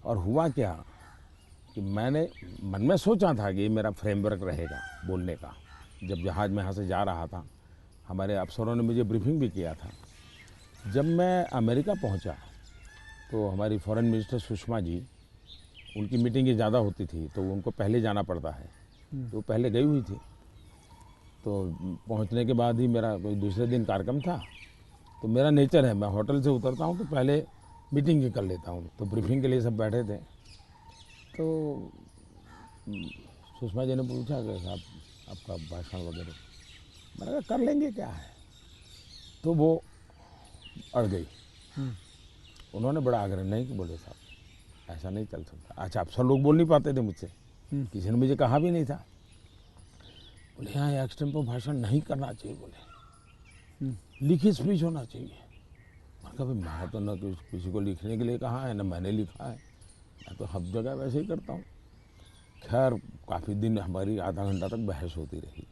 और हुआ क्या कि मैंने मन में सोचा था कि ये मेरा फ्रेमवर्क रहेगा बोलने का. जब जहाज़ में यहाँ से जा रहा था, हमारे अफसरों ने मुझे ब्रीफिंग भी किया था. जब मैं अमेरिका पहुँचा तो हमारी फॉरेन मिनिस्टर सुषमा जी उनकी मीटिंगें ज़्यादा होती थी तो उनको पहले जाना पड़ता है, तो पहले गई हुई थी। तो पहुंचने के बाद ही मेरा कोई दूसरे दिन कार्यक्रम था, तो मेरा नेचर है, मैं होटल से उतरता हूं तो पहले मीटिंग ही कर लेता हूं। तो ब्रीफिंग के लिए सब बैठे थे, तो सुषमा जी ने पूछा कि साहब आपका भाषण वगैरह, मैंने कहा कर लेंगे क्या है। तो वो अड़ गई। उन्होंने बड़ा आग्रह नहीं कि बोले साहब ऐसा नहीं चल सकता। अच्छा, अफसर लोग बोल नहीं पाते थे मुझसे, किसी ने मुझे कहा भी नहीं था। बोले यहाँ एक्सटेम्पो भाषण नहीं करना चाहिए, बोले लिखित स्पीच होना चाहिए। मैंने कहा भाई मैं तो न किसी को लिखने के लिए कहा है, न मैंने लिखा है, मैं तो हर जगह वैसे ही करता हूँ। खैर काफ़ी दिन हमारी आधा घंटा तक बहस होती रही,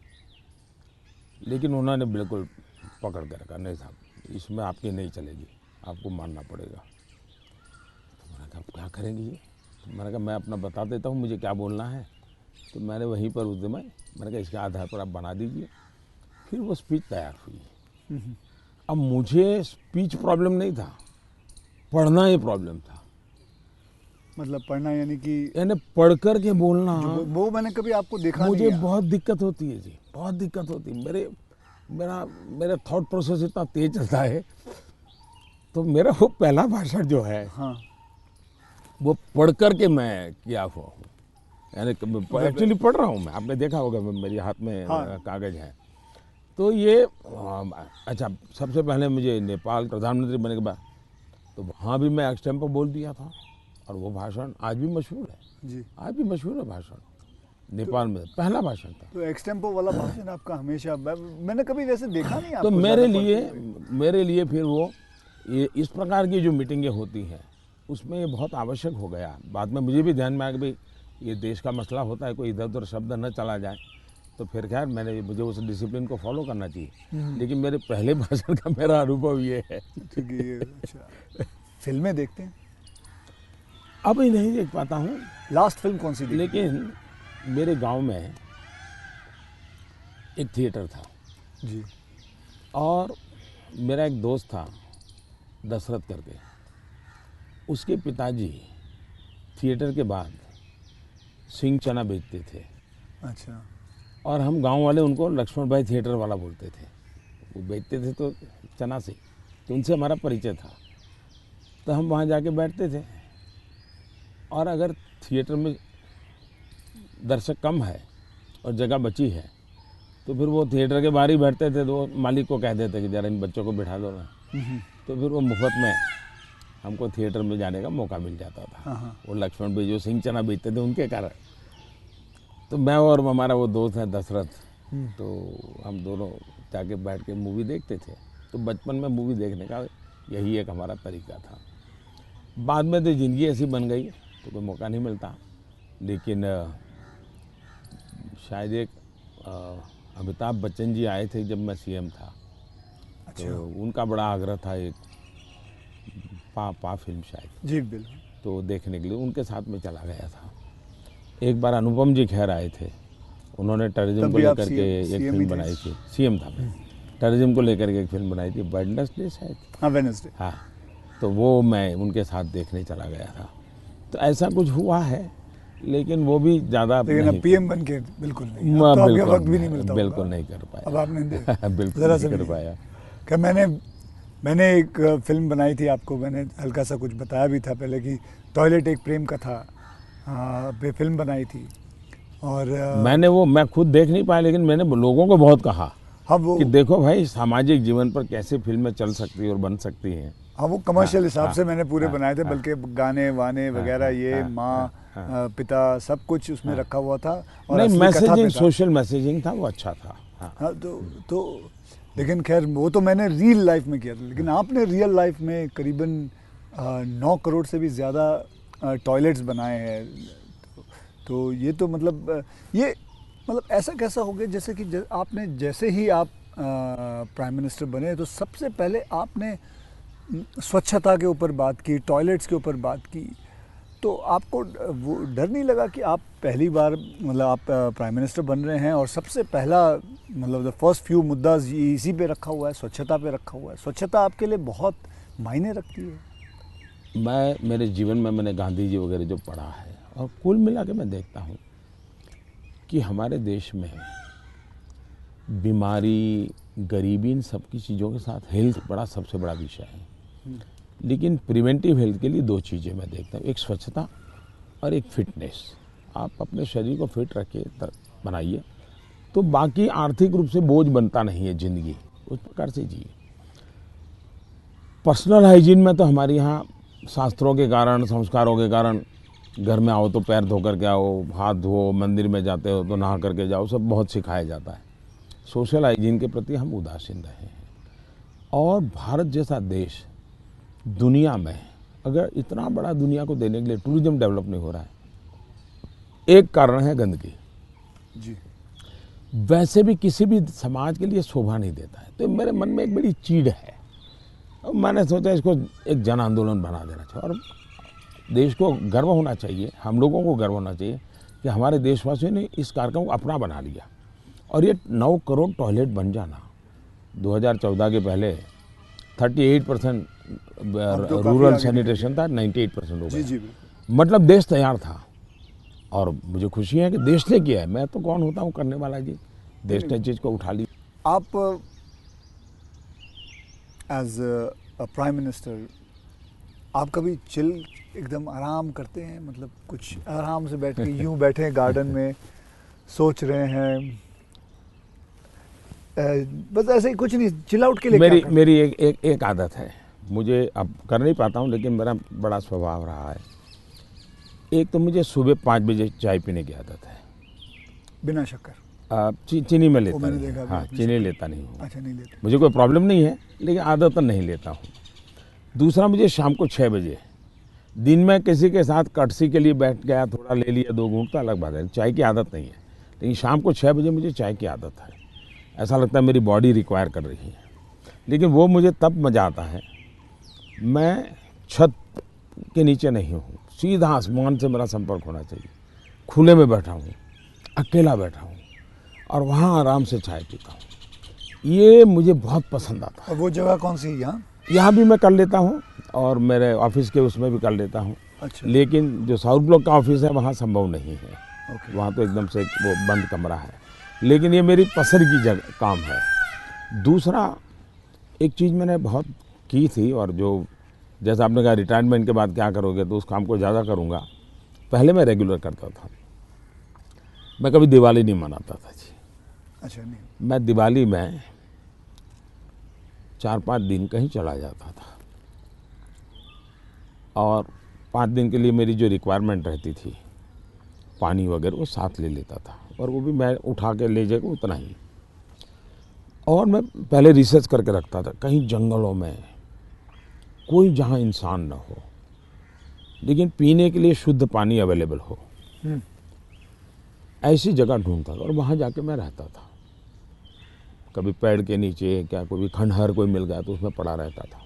लेकिन उन्होंने बिल्कुल पकड़ कर रखा, नहीं साहब इसमें आपकी नहीं चलेगी, आपको मानना पड़ेगा। तो मैंने कहा क्या करेंगे ये। तो मैंने कहा मैं अपना बता देता हूँ मुझे क्या बोलना है। तो मैंने वहीं पर उस दिन मैंने कहा इसके आधार पर आप बना दीजिए। फिर वो स्पीच तैयार हुई। अब मुझे स्पीच प्रॉब्लम नहीं था, पढ़ना ही प्रॉब्लम था। मतलब पढ़ना यानी पढ़ कर के बोलना, वो मैंने कभी आपको देखा मुझे नहीं। बहुत दिक्कत होती है जी, बहुत दिक्कत होती है। मेरा थॉट प्रोसेस इतना तेज चलता है। तो मेरा वो पहला भाषण जो है, हाँ, वो पढ़ कर के मैं किया हुआ हूँ, यानी एक्चुअली पढ़ रहा हूँ मैं। आपने देखा होगा मेरे हाथ में कागज है। तो ये अच्छा, सबसे पहले मुझे नेपाल प्रधानमंत्री बनने के बाद तो वहाँ भी मैं एक्सटेम्पो बोल दिया था, और वो भाषण आज भी मशहूर है जी। आज भी मशहूर है भाषण। नेपाल में पहला भाषण था। तो एक्सटेम्पो वाला भाषण आपका हमेशा मैंने कभी वैसे देखा नहीं तो आपको मेरे लिए फिर वो ये इस प्रकार की जो मीटिंगें होती हैं उसमें ये बहुत आवश्यक हो गया। बाद में मुझे भी ध्यान में आया कि भाई ये देश का मसला होता है, कोई इधर उधर शब्द न चला जाए। तो फिर खैर मुझे उस डिसिप्लिन को फॉलो करना चाहिए। लेकिन मेरे पहले भाषण का मेरा अनुभव ये है। ठीक है, ये अच्छा। फिल्में देखते हैं? अभी नहीं देख पाता हूँ। लास्ट फिल्म कौन सी देखी? लेकिन मेरे गांव में एक थिएटर था जी। और मेरा एक दोस्त था दशरथ करके, उसके पिताजी थिएटर के बाद सिंह चना बेचते थे। अच्छा। और हम गांव वाले उनको लक्ष्मण भाई थिएटर वाला बोलते थे। वो बेचते थे तो चना से, तो उनसे हमारा परिचय था। तो हम वहाँ जाके बैठते थे, और अगर थिएटर में दर्शक कम है और जगह बची है तो फिर वो थिएटर के बाहर ही बैठते थे। तो मालिक को कह देते कि जरा इन बच्चों को बिठा दो ना। तो फिर वो मुफ्त में हमको थिएटर में जाने का मौका मिल जाता था। वो लक्ष्मण भाई जो सिंह चना बेचते थे उनके कारण। तो मैं और हमारा वो दोस्त है दशरथ, तो हम दोनों जाके बैठ के मूवी देखते थे। तो बचपन में मूवी देखने का यही एक हमारा तरीका था। बाद में तो ज़िंदगी ऐसी बन गई तो कोई मौका नहीं मिलता। लेकिन शायद एक अमिताभ बच्चन जी आए थे जब मैं सीएम था। अच्छा। तो उनका बड़ा आग्रह था एक पा फिल्म शायद, जी बिल्कुल, तो देखने के लिए उनके साथ में चला गया था। एक बार अनुपम जी खैर आए थे, उन्होंने टेररिज्म को लेकर के एक फिल्म बनाई थी। सीएम था मैं, टेररिज्म को लेकर के एक फिल्म बनाई थी, वेडनेसडे शायद। हाँ, वेडनेसडे। हाँ, तो वो मैं उनके साथ देखने चला गया था। तो ऐसा कुछ हुआ है, लेकिन वो भी ज़्यादा लेकिन पीएम बन के बिल्कुल नहीं, अब तो आपके वक्त भी नहीं मिलता। बिल्कुल नहीं कर पाया। अब आपने बिल्कुल नहीं कर पाया। क्या मैंने एक फिल्म बनाई थी, आपको मैंने हल्का सा कुछ बताया भी था पहले कि टॉयलेट एक प्रेम कथा पे फिल्म बनाई थी। और मैं खुद देख नहीं पाया, लेकिन मैंने लोगों को बहुत कहा हाँ वो कि देखो भाई सामाजिक जीवन पर कैसे फिल्में चल सकती है और बन सकती हैं। हाँ, वो कमर्शियल हिसाब से मैंने पूरे बनाए थे, बल्कि गाने वाने वगैरह ये माँ पिता सब कुछ उसमें रखा हुआ था। और नहीं, मैसेजिंग, सोशल मैसेजिंग था, वो अच्छा था। हाँ, तो लेकिन खैर वो तो मैंने रियल लाइफ में किया था। लेकिन आपने रियल लाइफ में करीबन 9 करोड़ से भी ज़्यादा टॉयलेट्स बनाए हैं। तो ये तो मतलब ऐसा कैसा हो गया जैसे कि आपने जैसे ही आप प्राइम मिनिस्टर बने तो सबसे पहले आपने स्वच्छता के ऊपर बात की, टॉयलेट्स के ऊपर बात की। तो आपको वो डर नहीं लगा कि आप पहली बार मतलब आप प्राइम मिनिस्टर बन रहे हैं और सबसे पहला मतलब द फर्स्ट फ्यू मुद्दा इसी पे रखा हुआ है, स्वच्छता पे रखा हुआ है? स्वच्छता आपके लिए बहुत मायने रखती है। मैं मेरे जीवन में मैंने गांधी जी वगैरह जो पढ़ा है और कुल मिला के मैं देखता हूँ कि हमारे देश में बीमारी, गरीबी, इन सब की चीज़ों के साथ हेल्थ बड़ा सबसे बड़ा विषय है। लेकिन प्रिवेंटिव हेल्थ के लिए दो चीज़ें मैं देखता हूँ, एक स्वच्छता और एक फिटनेस। आप अपने शरीर को फिट रखिए, बनाइए, तो बाकी आर्थिक रूप से बोझ बनता नहीं है ज़िंदगी, उस प्रकार से जिए। पर्सनल हाइजीन में तो हमारे यहाँ शास्त्रों के कारण, संस्कारों के कारण, घर में आओ तो पैर धो करके आओ, हाथ धो, मंदिर में जाते हो तो नहा करके जाओ, सब बहुत सिखाया जाता है। सोशल हाइजीन के प्रति हम उदासीन रहे हैं। और भारत जैसा देश दुनिया में, अगर इतना बड़ा दुनिया को देने के लिए टूरिज्म डेवलप नहीं हो रहा है, एक कारण है गंदगी जी। वैसे भी किसी भी समाज के लिए शोभा नहीं देता है। तो मेरे मन में एक बड़ी चीड़ है और मैंने सोचा इसको एक जन आंदोलन बना देना चाहिए। और देश को गर्व होना चाहिए, हम लोगों को गर्व होना चाहिए कि हमारे देशवासियों ने इस कार्यक्रम को अपना बना लिया। और ये 9 करोड़ टॉयलेट बन जाना, 2014 के पहले 38% रूरल सैनिटेशन था, 98% हो जी गया। जी बिल्कुल। मतलब देश तैयार था और मुझे खुशी है कि देश ने किया है। मैं तो कौन होता हूँ करने वाला जी, देश ने चीज़ को उठा ली। आप एज अ प्राइम मिनिस्टर, आप कभी चिल एकदम आराम करते हैं? मतलब कुछ आराम से बैठ के यूं बैठे हैं गार्डन में, सोच रहे हैं, बस ऐसे ही कुछ नहीं, चिल आउट के लिए क्या करते हैं? मेरी एक आदत है, मुझे अब कर नहीं पाता हूँ लेकिन मेरा बड़ा स्वभाव रहा है। एक तो मुझे सुबह 5 बजे चाय पीने की आदत है, बिना शक्कर? चीनी में लेता मैंने नहीं, देखा हाँ आपने चीनी शक्कर। लेता नहीं हूँ। अच्छा, नहीं लेते? मुझे कोई प्रॉब्लम नहीं है लेकिन आदत नहीं लेता हूँ। दूसरा, मुझे शाम को 6 बजे, दिन में किसी के साथ कटसी के लिए बैठ गया, थोड़ा ले लिया 2 घूंट, तो अलग बात है, चाय की आदत नहीं है। लेकिन शाम को 6 बजे मुझे चाय की आदत है, ऐसा लगता है मेरी बॉडी रिक्वायर कर रही है। लेकिन वो मुझे तब मज़ा आता है, मैं छत के नीचे नहीं हूँ, सीधा आसमान से मेरा संपर्क होना चाहिए, खुले में बैठा हूँ, अकेला बैठा हूँ और वहाँ आराम से चाय पीता हूँ। ये मुझे बहुत पसंद आता है। और वो जगह कौन सी है यहाँ? यहाँ भी मैं कर लेता हूँ और मेरे ऑफिस के उसमें भी कर लेता हूँ। अच्छा। लेकिन जो साउथ ब्लॉक का ऑफिस है वहाँ संभव नहीं है, ओके। वहाँ तो एकदम से वो बंद कमरा है। लेकिन ये मेरी पसंद की जगह काम है। दूसरा, एक चीज़ मैंने बहुत की थी और जो, जैसा आपने कहा रिटायरमेंट के बाद क्या करोगे, तो उस काम को ज़्यादा करूँगा। पहले मैं रेगुलर करता था, मैं कभी दिवाली नहीं मनाता था जी। अच्छा, नहीं? मैं दिवाली में 4-5 दिन कहीं चला जाता था और 5 दिन के लिए मेरी जो रिक्वायरमेंट रहती थी, पानी वगैरह, वो साथ ले लेता था और वो भी मैं उठा के ले जाकर उतना ही। और मैं पहले रिसर्च करके रखता था, कहीं जंगलों में कोई जहाँ इंसान ना हो लेकिन पीने के लिए शुद्ध पानी अवेलेबल हो, ऐसी जगह ढूंढता था और वहाँ जाके मैं रहता था। कभी पेड़ के नीचे, क्या कोई खंडहर कोई मिल गया तो उसमें पड़ा रहता था।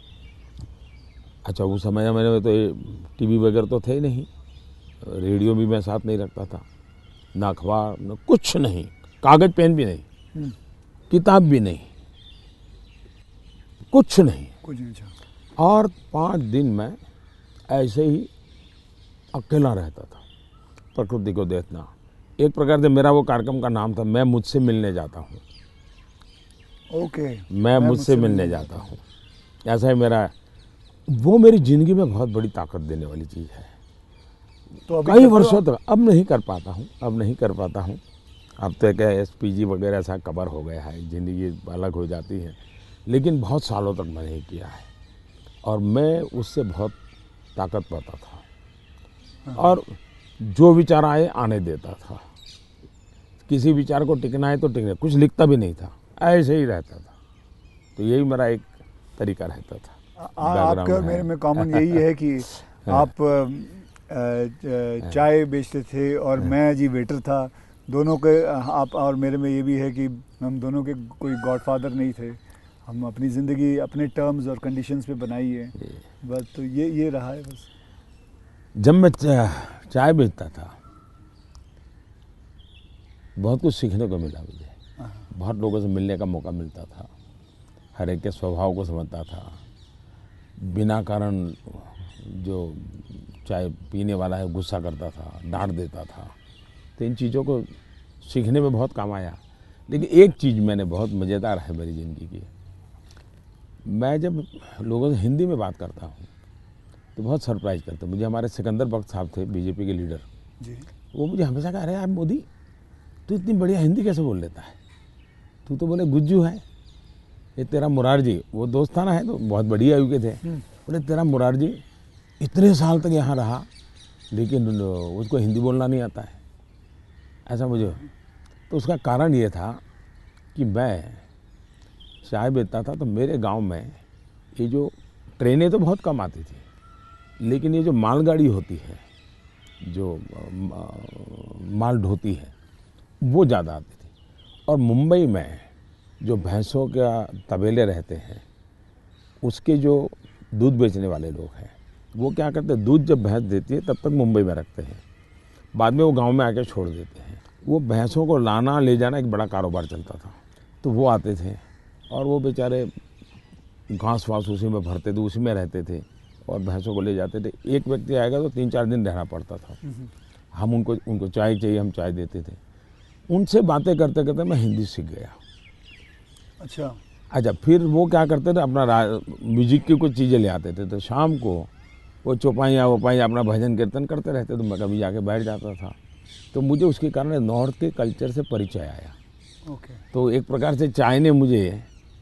अच्छा, उस समय में तो टीवी वगैरह तो थे ही नहीं, रेडियो भी मैं साथ नहीं रखता था, ना अखबार, ना कुछ नहीं, कागज़ पेन भी नहीं, किताब भी नहीं, कुछ नहीं। कुछ नहीं। अच्छा। और 5 दिन मैं ऐसे ही अकेला रहता था, प्रकृति को देखना। एक प्रकार से मेरा वो कार्यक्रम का नाम था, मैं मुझसे मिलने जाता हूँ। ओके। मैं मुझसे मिलने जाता हूँ, ऐसा ही मेरा, वो मेरी ज़िंदगी में बहुत बड़ी ताकत देने वाली चीज़ है। तो अभी कई वर्षों तक अब नहीं कर पाता हूँ, अब तो क्या SPG वगैरह ऐसा कवर हो गया है, ज़िंदगी अलग हो जाती है। लेकिन बहुत सालों तक मैंने नहीं किया है और मैं उससे बहुत ताकत पाता था और जो विचार आए आने देता था। किसी विचार को टिकना है तो टिकना, कुछ लिखता भी नहीं था, ऐसे ही रहता था। तो यही मेरा एक तरीका रहता था। आपके और मेरे में कॉमन यही है कि आप चाय बेचते थे और मैं जी वेटर था। दोनों के, आप और मेरे में ये भी है कि हम दोनों के कोई गॉडफादर नहीं थे, हम अपनी ज़िंदगी अपने टर्म्स और कंडीशंस पे बनाई है बस। तो ये रहा है बस। जब मैं चाय बेचता था बहुत कुछ सीखने को मिला मुझे, बहुत लोगों से मिलने का मौका मिलता था, हर एक के स्वभाव को समझता था, बिना कारण जो चाय पीने वाला है गुस्सा करता था, डांट देता था। तो इन चीज़ों को सीखने में बहुत काम आया। लेकिन एक चीज़ मैंने बहुत मज़ेदार है मेरी ज़िंदगी की, मैं जब लोगों से हिंदी में बात करता हूँ तो बहुत सरप्राइज करते। मुझे हमारे सिकंदर बख्श साहब थे, बीजेपी के लीडर, जी। वो मुझे हमेशा कह रहे हैं, यार मोदी तू इतनी बढ़िया हिंदी कैसे बोल लेता है, तू तो बोले गुज्जू है। ये तेरा मुरारजी, वो दोस्ताना है तो बहुत बढ़िया आयु के थे, बोले तेरा मुरारजी इतने साल तक यहाँ रहा लेकिन उसको हिंदी बोलना नहीं आता है, ऐसा मुझे। तो उसका कारण ये था कि मैं चाय बेचता था तो मेरे गांव में ये जो ट्रेनें तो बहुत कम आती थी, लेकिन ये जो मालगाड़ी होती है, जो माल ढोती है, वो ज़्यादा आती थी। और मुंबई में जो भैंसों का तबेले रहते हैं, उसके जो दूध बेचने वाले लोग हैं, वो क्या करते हैं, दूध जब भैंस देती है तब तक मुंबई में रखते हैं, बाद में वो गांव में आके छोड़ देते हैं। वो भैंसों को लाना ले जाना एक बड़ा कारोबार चलता था। तो वो आते थे और वो बेचारे घास वास उसी में भरते थे, उसी में रहते थे और भैंसों को ले जाते थे। एक व्यक्ति आएगा तो 3-4 दिन रहना पड़ता था। हम उनको चाय चाहिए, हम चाय देते थे। उनसे बातें करते करते मैं हिंदी सीख गया। अच्छा, फिर वो क्या करते थे, अपना म्यूजिक की कुछ चीज़ें ले आते थे, तो शाम को वो चौपाइयाँ वोपाइयाँ अपना भजन कीर्तन करते रहते, तो मैं कभी जाके बैठ जाता था। तो मुझे उसके कारण नॉर्थ के कल्चर से परिचय आया। ओके। तो एक प्रकार से चाय ने मुझे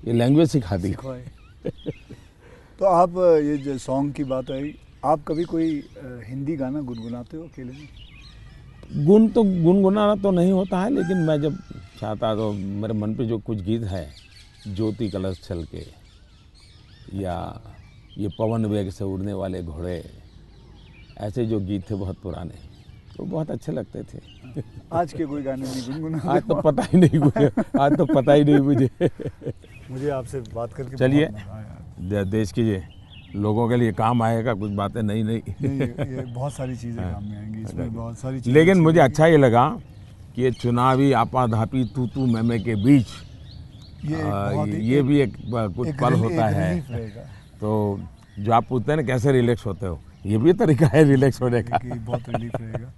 ये लैंग्वेज सिखा दी। तो आप ये जो सॉन्ग की बात आई, आप कभी कोई हिंदी गाना गुनगुनाते हो अकेले में? गुनगुनाना तो नहीं होता है, लेकिन मैं जब चाहता तो मेरे मन पे जो कुछ गीत है, ज्योति कलश छल के, या ये पवन वेग से उड़ने वाले घोड़े, ऐसे जो गीत थे बहुत पुराने, तो बहुत अच्छे लगते थे। आज के कोई गाने नहीं गुनगुनाते? आज तो पता ही नहीं मुझे, आज तो पता ही नहीं मुझे। मुझे आपसे बात करके चलिए, बहुत मज़ा आया। देश के लोगों के लिए काम आएगा कुछ बातें नई नहीं, ये बहुत सारी चीज़ें काम में आएंगी, इसमें बहुत सारी चीज़ें। लेकिन मुझे अच्छा ये लगा कि ये चुनावी आपाधापी तू तू मैं के बीच ये भी एक कुछ पल होता है। तो जो आप पूछते हैं ना कैसे रिलैक्स होते हो, ये भी तरीका है रिलैक्स होने का। बहुत रिलीफ रहेगा।